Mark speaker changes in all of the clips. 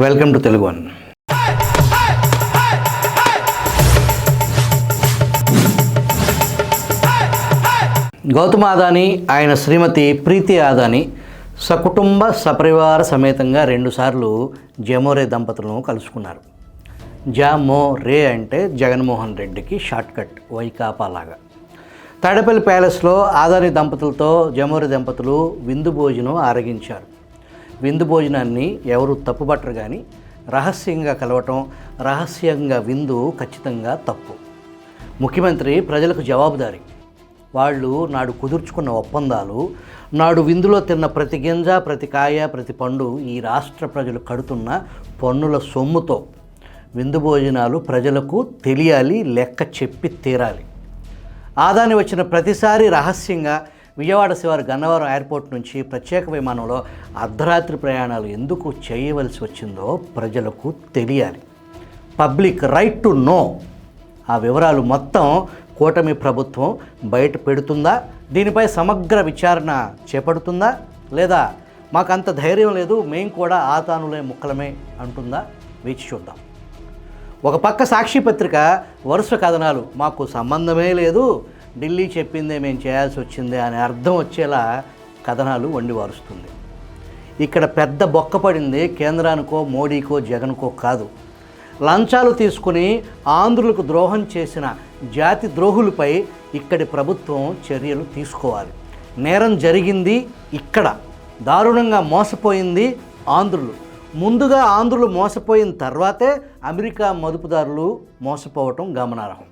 Speaker 1: Welcome to Telugu one. Gautam Adani ఆయన శ్రీమతి ప్రీతి అదానీ సకుటుంబ సపరివార సమేతంగా 2 సార్లు జమోరే దంపతులను కలుసుకున్నారు. జమోరే అంటే జగన్మోహన్ రెడ్డికి షార్ట్కట్, వైకాపా లాగా. తాడేపల్లి ప్యాలెస్లో అదానీ దంపతులతో జమోరే దంపతులు విందు భోజనం ఆరగించారు. విందు భోజనాన్ని ఎవరు తప్పుపట్టరు, కానీ రహస్యంగా కలవటం, రహస్యంగా విందు ఖచ్చితంగా తప్పు. ముఖ్యమంత్రి ప్రజలకు జవాబుదారీ. వాళ్ళు నాడు కుదుర్చుకున్న ఒప్పందాలు, నాడు విందులో తిన్న ప్రతి గింజ, ప్రతి కాయ, ప్రతి పండు ఈ రాష్ట్ర ప్రజలు కడుతున్న పన్నుల సొమ్ముతో విందు భోజనాలు ప్రజలకు తెలియాలి, లెక్క చెప్పి తీరాలి. అదానీ వచ్చిన ప్రతిసారి రహస్యంగా విజయవాడ శివారు గన్నవరం ఎయిర్పోర్ట్ నుంచి ప్రత్యేక విమానంలో అర్ధరాత్రి ప్రయాణాలు ఎందుకు చేయవలసి వచ్చిందో ప్రజలకు తెలియాలి. Public right to know. ఆ వివరాలు మొత్తం కూటమి ప్రభుత్వం బయట పెడుతుందా? దీనిపై సమగ్ర విచారణ చేపడుతుందా? లేదా మాకంత ధైర్యం లేదు, మేము కూడా ఆతానులే ముక్కలమే అంటుందా? వేచి చూద్దాం. ఒక పక్క సాక్షి పత్రిక వరుస కథనాలు, మాకు సంబంధమే లేదు, ఢిల్లీ చెప్పిందే మేము చేయాల్సి వచ్చింది అని అర్థం వచ్చేలా కథనాలు వండి వారుస్తుంది. ఇక్కడ పెద్ద బొక్క పడింది కేంద్రానికో, మోడీకో, జగన్కో కాదు. లంచాలు తీసుకుని ఆంధ్రులకు ద్రోహం చేసిన జాతి ద్రోహులపై ఇక్కడి ప్రభుత్వం చర్యలు తీసుకోవాలి. నేరం జరిగింది ఇక్కడ, దారుణంగా మోసపోయింది ఆంధ్రులు. ముందుగా ఆంధ్రులు మోసపోయిన తర్వాతే అమెరికా మదుపుదారులు మోసపోవటం గమనార్హం.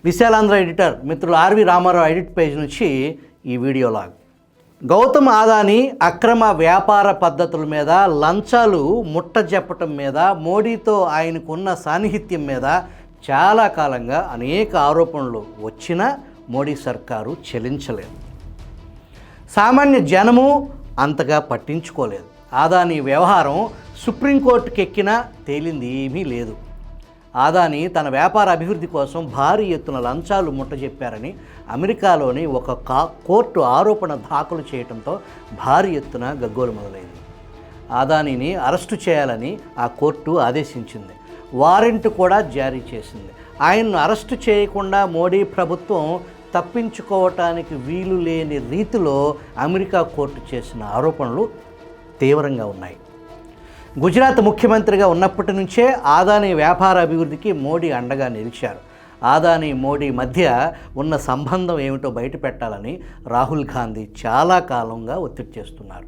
Speaker 1: విశాలాంధ్ర ఎడిటర్ మిత్రులు ఆర్వి రామారావు ఎడిట్ పేజ్ నుంచి ఈ వీడియో లాగ్. గౌతమ్ అదానీ అక్రమ వ్యాపార పద్ధతుల మీద, లంచాలు ముట్టజెప్పటం మీద, మోడీతో ఆయనకున్న సాన్నిహిత్యం మీద చాలా కాలంగా అనేక ఆరోపణలు వచ్చినా మోడీ సర్కారు చెల్లించలేదు. సామాన్య జనము అంతగా పట్టించుకోలేదు. అదానీ వ్యవహారం సుప్రీంకోర్టుకి ఎక్కినా తేలింది ఏమీ లేదు. అదానీ తన వ్యాపార అభివృద్ధి కోసం భారీ ఎత్తున లంచాలు ముట్టజెప్పారని అమెరికాలోని ఒక కోర్టు ఆరోపణ దాఖలు చేయడంతో భారీ ఎత్తున గగ్గోలు మొదలైంది. అదానీని అరెస్టు చేయాలని ఆ కోర్టు ఆదేశించింది. వారెంట్ కూడా జారీ చేసింది. ఆయన్ను అరెస్టు చేయకుండా మోడీ ప్రభుత్వం తప్పించుకోవటానికి వీలు లేని రీతిలో అమెరికా కోర్టు చేసిన ఆరోపణలు తీవ్రంగా ఉన్నాయి. గుజరాత్ ముఖ్యమంత్రిగా ఉన్నప్పటి నుంచే అదానీ వ్యాపార అభివృద్ధికి మోడీ అండగా నిలిచారు. అదానీ మోడీ మధ్య ఉన్న సంబంధం ఏమిటో బయట పెట్టాలని రాహుల్ గాంధీ చాలా కాలంగా ఒత్తిడి చేస్తున్నారు.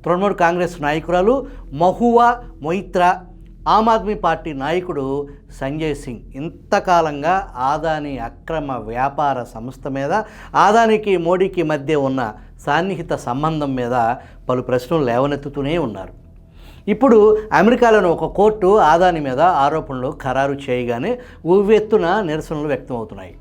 Speaker 1: తృణమూల్ కాంగ్రెస్ నాయకురాలు మహువా మొయిత్రా, ఆమ్ ఆద్మీ పార్టీ నాయకుడు సంజయ్ సింగ్ ఇంతకాలంగా అదానీ అక్రమ వ్యాపార సంస్థ మీద, అదానీకి మోడీకి మధ్య ఉన్న సాన్నిహిత సంబంధం మీద పలు ప్రశ్నలు లేవనెత్తుతూనే ఉన్నారు. ఇప్పుడు అమెరికాలోని ఒక కోర్టు అదానీ మీద ఆరోపణలు ఖరారు చేయగానే ఉవ్వెత్తున నిరసనలు వ్యక్తమవుతున్నాయి.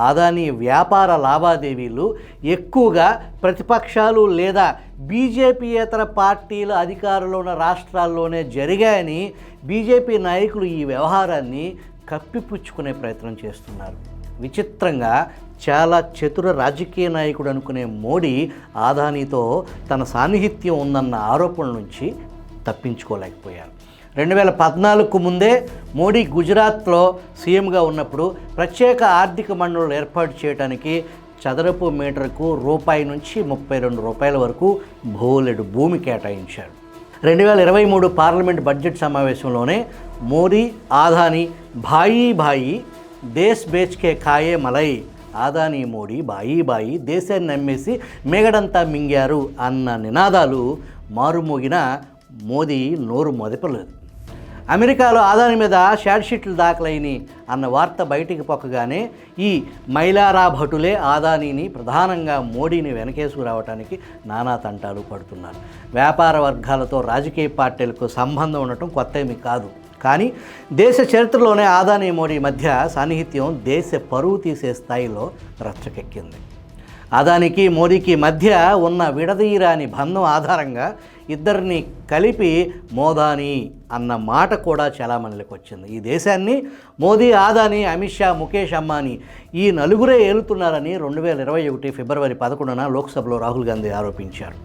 Speaker 1: అదానీ వ్యాపార లావాదేవీలు ఎక్కువగా ప్రతిపక్షాలు లేదా బీజేపీయేతర పార్టీల అధికారంలో ఉన్న రాష్ట్రాల్లోనే జరిగాయని బీజేపీ నాయకులు ఈ వ్యవహారాన్ని కప్పిపుచ్చుకునే ప్రయత్నం చేస్తున్నారు. విచిత్రంగా చాలా చతుర రాజకీయ నాయకుడు అనుకునే మోడీ అదానీతో తన సాన్నిహిత్యం ఉందన్న ఆరోపణల నుంచి తప్పించుకోలేకపోయారు. 2014కు ముందే మోడీ గుజరాత్లో సీఎంగా ఉన్నప్పుడు ప్రత్యేక ఆర్థిక మండలి ఏర్పాటు చేయడానికి చదరపు మీటర్కు రూపాయి నుంచి 32 రూపాయల వరకు బోలెడు భూమి కేటాయించారు. 2023 పార్లమెంట్ బడ్జెట్ సమావేశంలోనే మోడీ అదానీ భాయి భాయి దేశ్ బేచ్కే ఖాయే మలై, అదానీ మోడీ బాయి బాయి దేశాన్ని నమ్మేసి మిగడంతా మింగారు అన్న నినాదాలు మారుమోగిన మోదీ నోరు మొదపలేదు. అమెరికాలో అదానీ మీద షార్ట్షీట్లు దాఖలైనవి అన్న వార్త బయటికి పొక్కగానే ఈ మైలారా భటులే అదానీని ప్రధానంగా మోడీని వెనకేసుకురావడానికి నానా తంటాలు పడుతున్నారు. వ్యాపార వర్గాలతో రాజకీయ పార్టీలకు సంబంధం ఉండటం కొత్త ఏమీ కాదు. కానీ దేశ చరిత్రలోనే అదానీ మోడీ మధ్య సాన్నిహిత్యం దేశ పరువు తీసే స్థాయిలో రచ్చకెక్కింది. అదానీకి మోడీకి మధ్య ఉన్న విడదీయరాని బంధం ఆధారంగా ఇద్దరిని కలిపి మోదాని అన్న మాట కూడా చాలామందికి వచ్చింది. ఈ దేశాన్ని మోదీ, ఆదాని, అమిత్ షా, ముఖేష్ అంబానీ ఈ నలుగురే ఏలుతున్నారని 2021 ఫిబ్రవరి 11న లోక్సభలో రాహుల్ గాంధీ ఆరోపించారు.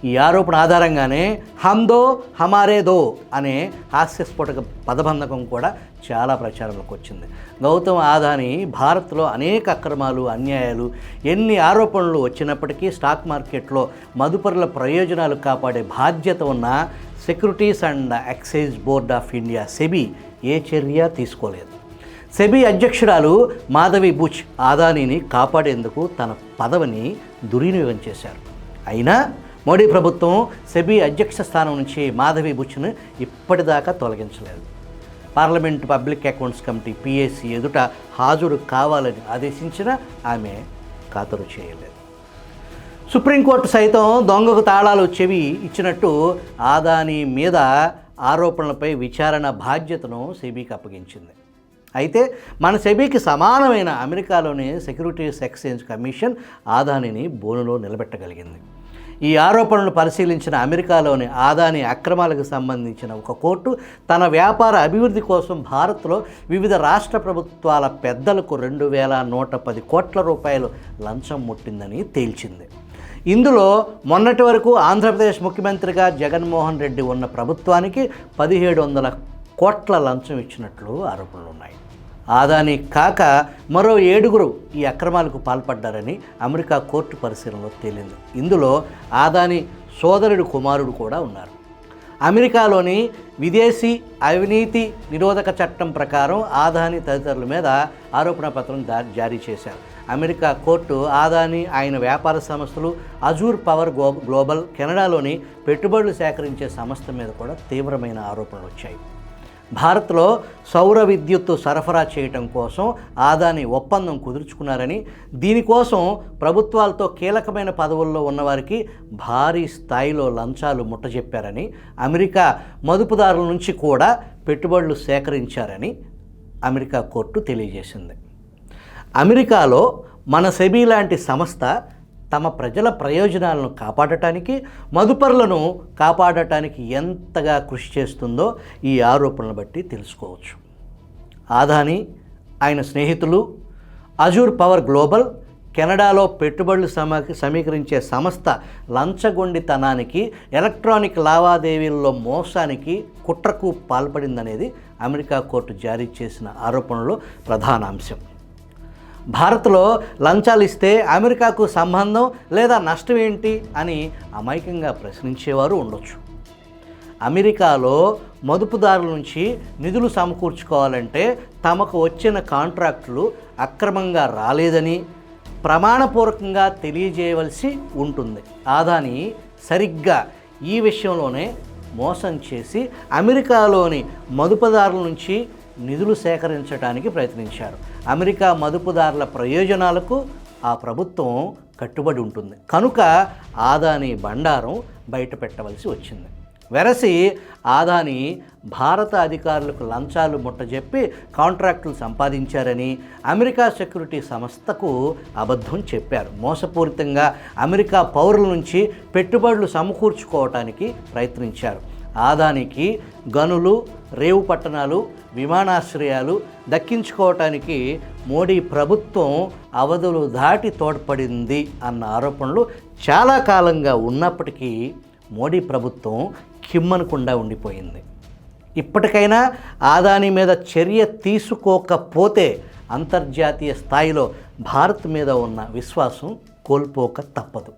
Speaker 1: ఈ ఆరోపణ ఆధారంగానే హమ్ దో హమారే దో అనే హాస్యస్ఫోటక పదబంధకం కూడా చాలా ప్రచారంలోకి వచ్చింది. గౌతమ్ అదానీ భారత్లో అనేక అక్రమాలు, అన్యాయాలు, ఎన్ని ఆరోపణలు వచ్చినప్పటికీ స్టాక్ మార్కెట్లో మదుపరుల ప్రయోజనాలు కాపాడే బాధ్యత ఉన్న securities and exchange board of India SEBI ఏ చర్య తీసుకోలేదు. సెబీ అధ్యక్షురాలు మాధవి బుచ్ అదానీని కాపాడేందుకు తన పదవిని దుర్వినియోగం చేశారు. అయినా మోడీ ప్రభుత్వం సెబీ అధ్యక్ష స్థానం నుంచి మాధవి బుచ్ను ఇప్పటిదాకా తొలగించలేదు. Parliament public accounts committee PAC ఎదుట హాజరు కావాలని ఆదేశించినా ఆమె ఖాతరు చేయలేదు. సుప్రీంకోర్టు సైతం దొంగకు తాళాలు చెవి ఇచ్చినట్టు అదానీ మీద ఆరోపణలపై విచారణ బాధ్యతను సెబీకి అప్పగించింది. అయితే మన సెబీకి సమానమైన అమెరికాలోని సెక్యూరిటీస్ ఎక్స్చేంజ్ కమిషన్ అదానీని బోనులో నిలబెట్టగలిగింది. ఈ ఆరోపణలు పరిశీలించిన అమెరికాలోని అదానీ అక్రమాలకు సంబంధించిన ఒక కోర్టు తన వ్యాపార అభివృద్ధి కోసం భారత్లో వివిధ రాష్ట్ర ప్రభుత్వాల పెద్దలకు 2110 కోట్ల రూపాయలు లంచం ముట్టిందని తేల్చింది. ఇందులో మొన్నటి వరకు ఆంధ్రప్రదేశ్ ముఖ్యమంత్రిగా జగన్మోహన్ రెడ్డి ఉన్న ప్రభుత్వానికి 1700 కోట్ల లంచం ఇచ్చినట్లు ఆరోపణలు ఉన్నాయి. అదానీ కాక మరో 7గురు ఈ అక్రమాలకు పాల్పడ్డారని అమెరికా కోర్టు పరిశీలనలో తేలింది. ఇందులో అదానీ సోదరుడు కుమారుడు కూడా ఉన్నారు. అమెరికాలోని విదేశీ అవినీతి నిరోధక చట్టం ప్రకారం అదానీ తదితరుల మీద ఆరోపణ పత్రం జారీ చేశారు. అమెరికా కోర్టు అదానీ, ఆయన వ్యాపార సంస్థలు, అజూర్ పవర్ గ్లోబల్, కెనడాలోని పెట్టుబడులు సేకరించే సంస్థ మీద కూడా తీవ్రమైన ఆరోపణలు వచ్చాయి. భారత్లో సౌర విద్యుత్తు సరఫరా చేయటం కోసం అదానీ ఒప్పందం కుదుర్చుకున్నారని, దీనికోసం ప్రభుత్వాలతో కీలకమైన పదవుల్లో ఉన్నవారికి భారీ స్థాయిలో లంచాలు ముట్టజెప్పారని, అమెరికా మదుపుదారుల నుంచి కూడా పెట్టుబడులు సేకరించారని అమెరికా కోర్టు తెలియజేసింది. అమెరికాలో మన సెబీ లాంటి సంస్థ తమ ప్రజల ప్రయోజనాలను కాపాడటానికి, మదుపరులను కాపాడటానికి ఎంతగా కృషి చేస్తుందో ఈ ఆరోపణలను బట్టి తెలుసుకోవచ్చు. అదానీ, ఆయన స్నేహితులు, అజూర్ పవర్ గ్లోబల్, కెనడాలో పెట్టుబడులు సమీకరించే సంస్థ లంచగొండితనానికి, ఎలక్ట్రానిక్ లావాదేవీల్లో మోసానికి, కుట్రకు పాల్పడిందనేది అమెరికా కోర్టు జారీ చేసిన ఆరోపణలో ప్రధాన అంశం. భారత్లో లంచాలు ఇస్తే అమెరికాకు సంబంధం లేదా నష్టం ఏంటి అని అమాయకంగా ప్రశ్నించేవారు ఉండొచ్చు. అమెరికాలో మదుపుదారుల నుంచి నిధులు సమకూర్చుకోవాలంటే తమకు వచ్చిన కాంట్రాక్టులు అక్రమంగా రాలేదని ప్రమాణపూర్వకంగా తెలియజేయవలసి ఉంటుంది. అదానీ సరిగ్గా ఈ విషయంలోనే మోసం చేసి అమెరికాలోని మదుపుదారుల నుంచి నిధులు సేకరించడానికి ప్రయత్నించారు. అమెరికా మదుపుదారుల ప్రయోజనాలకు ఆ ప్రభుత్వం కట్టుబడి ఉంటుంది కనుక అదానీ బండారం బయట పెట్టవలసి వచ్చింది. వెరసి అదానీ భారత అధికారులకు లంచాలు ముట్టజెప్పి కాంట్రాక్టులు సంపాదించారని అమెరికా సెక్యూరిటీ సంస్థకు అబద్ధం చెప్పారు. మోసపూరితంగా అమెరికా పౌరుల నుంచి పెట్టుబడులు సమకూర్చుకోవటానికి ప్రయత్నించారు. అదానీకి గనులు, రేవు పట్టణాలు, విమానాశ్రయాలు దక్కించుకోవటానికి మోడీ ప్రభుత్వం అవధులు దాటి తోడ్పడింది అన్న ఆరోపణలు చాలా కాలంగా ఉన్నప్పటికీ మోడీ ప్రభుత్వం కిమ్మనకుండా ఉండిపోయింది. ఇప్పటికైనా అదానీ మీద చర్య తీసుకోకపోతే అంతర్జాతీయ స్థాయిలో భారత్ మీద ఉన్న విశ్వాసం కోల్పోక తప్పదు.